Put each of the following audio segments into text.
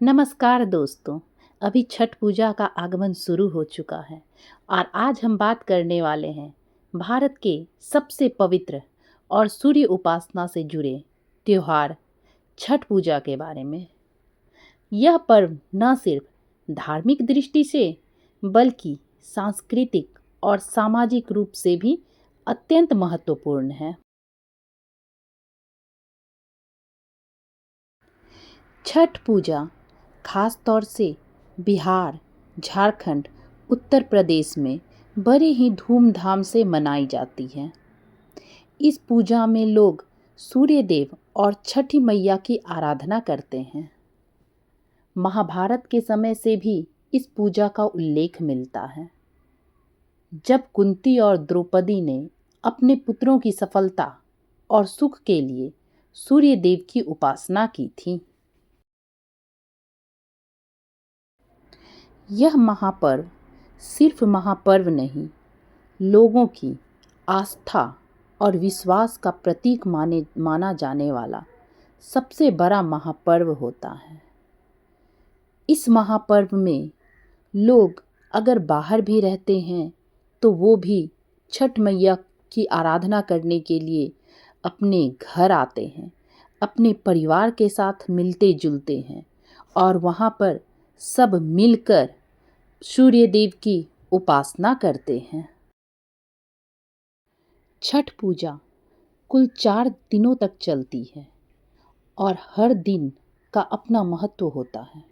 नमस्कार दोस्तों। अभी छठ पूजा का आगमन शुरू हो चुका है और आज हम बात करने वाले हैं भारत के सबसे पवित्र और सूर्य उपासना से जुड़े त्योहार छठ पूजा के बारे में। यह पर्व न सिर्फ धार्मिक दृष्टि से बल्कि सांस्कृतिक और सामाजिक रूप से भी अत्यंत महत्वपूर्ण है। छठ पूजा खास तौर से बिहार, झारखंड, उत्तर प्रदेश में बड़े ही धूमधाम से मनाई जाती है। इस पूजा में लोग सूर्य देव और छठी मैया की आराधना करते हैं। महाभारत के समय से भी इस पूजा का उल्लेख मिलता है, जब कुंती और द्रौपदी ने अपने पुत्रों की सफलता और सुख के लिए सूर्य देव की उपासना की थी। यह महापर्व सिर्फ महापर्व नहीं, लोगों की आस्था और विश्वास का प्रतीक माना जाने वाला सबसे बड़ा महापर्व होता है। इस महापर्व में लोग अगर बाहर भी रहते हैं तो वो भी छठ मैया की आराधना करने के लिए अपने घर आते हैं, अपने परिवार के साथ मिलते जुलते हैं और वहाँ पर सब मिलकर सूर्य देव की उपासना करते हैं। छठ पूजा कुल 4 दिनों तक चलती है और हर दिन का अपना महत्व होता है।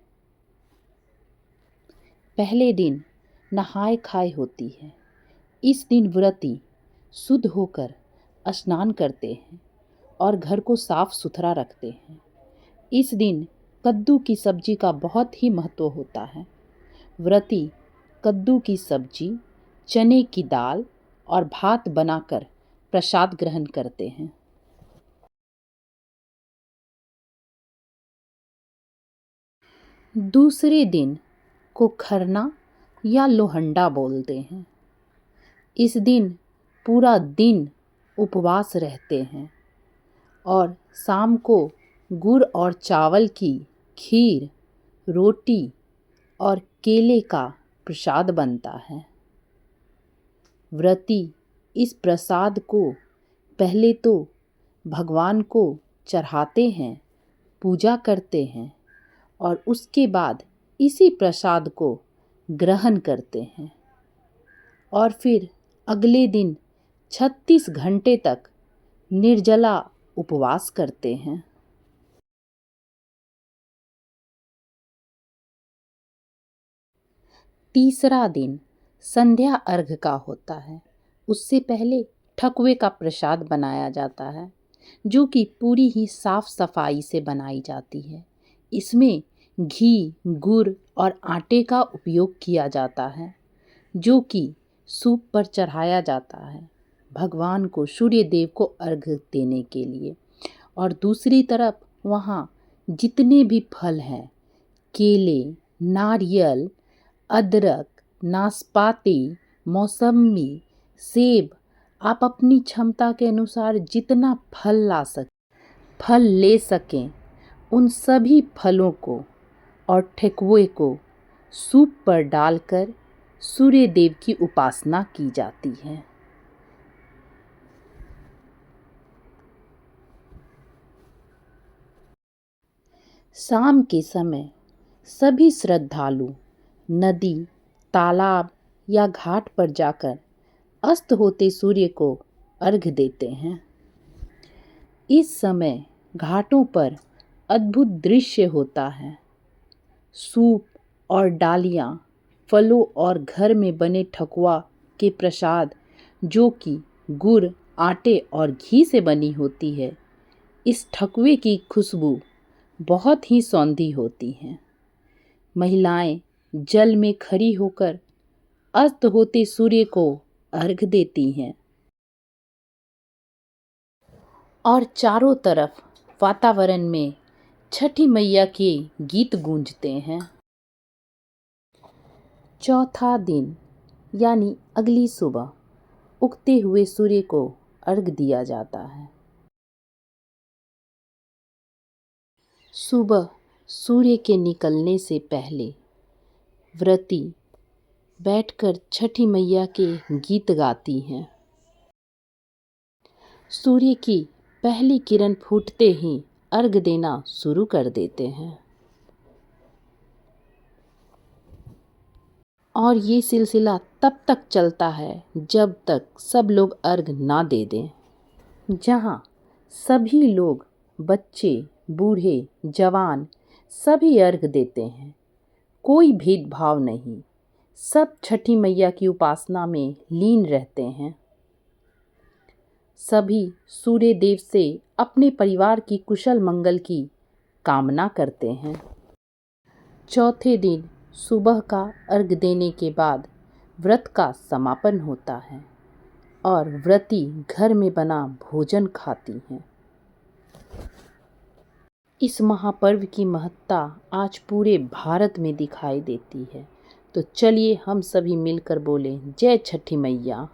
पहले दिन नहाय खाए होती है। इस दिन व्रती शुद्ध होकर स्नान करते हैं और घर को साफ सुथरा रखते हैं। इस दिन कद्दू की सब्जी का बहुत ही महत्व होता है। व्रती कद्दू की सब्जी, चने की दाल और भात बनाकर प्रसाद ग्रहण करते हैं। दूसरे दिन को खरना या लोहंडा बोलते हैं। इस दिन पूरा दिन उपवास रहते हैं और शाम को गुड़ और चावल की खीर, रोटी और केले का प्रसाद बनता है। व्रती इस प्रसाद को पहले तो भगवान को चढ़ाते हैं, पूजा करते हैं और उसके बाद इसी प्रसाद को ग्रहण करते हैं और फिर अगले दिन 36 घंटे तक निर्जला उपवास करते हैं। तीसरा दिन संध्या अर्घ का होता है। उससे पहले ठकुए का प्रसाद बनाया जाता है, जो कि पूरी ही साफ सफाई से बनाई जाती है। इसमें घी, गुड़ और आटे का उपयोग किया जाता है, जो कि सूप पर चढ़ाया जाता है भगवान को, सूर्य देव को अर्घ देने के लिए। और दूसरी तरफ वहाँ जितने भी फल हैं, केले, नारियल, अदरक, नाशपाती, मौसम्मी, सेब, आप अपनी क्षमता के अनुसार जितना फल ले सकें, उन सभी फलों को और ठेकुए को सूप पर डालकर सूर्य देव की उपासना की जाती है। शाम के समय सभी श्रद्धालु नदी, तालाब या घाट पर जाकर अस्त होते सूर्य को अर्घ देते हैं। इस समय घाटों पर अद्भुत दृश्य होता है। सूप और डालियाँ फलों और घर में बने ठकुआ के प्रसाद, जो कि गुड़, आटे और घी से बनी होती है। इस ठकुए की खुशबू बहुत ही सौंधी होती है। महिलाएं जल में खड़ी होकर अस्त होते सूर्य को अर्घ देती हैं और चारों तरफ वातावरण में छठी मैया के गीत गूंजते हैं। चौथा दिन यानी अगली सुबह उगते हुए सूर्य को अर्घ दिया जाता है। सुबह सूर्य के निकलने से पहले व्रती बैठकर छठी मैया के गीत गाती हैं। सूर्य की पहली किरण फूटते ही अर्घ देना शुरू कर देते हैं और ये सिलसिला तब तक चलता है जब तक सब लोग अर्घ ना दे दें। जहाँ सभी लोग, बच्चे, बूढ़े, जवान सभी अर्घ देते हैं। कोई भेदभाव नहीं, सब छठी मैया की उपासना में लीन रहते हैं। सभी सूर्य देव से अपने परिवार की कुशल मंगल की कामना करते हैं। चौथे दिन सुबह का अर्घ देने के बाद व्रत का समापन होता है और व्रती घर में बना भोजन खाती हैं। इस महापर्व की महत्ता आज पूरे भारत में दिखाई देती है। तो चलिए हम सभी मिलकर बोलें, जय छठी मैया।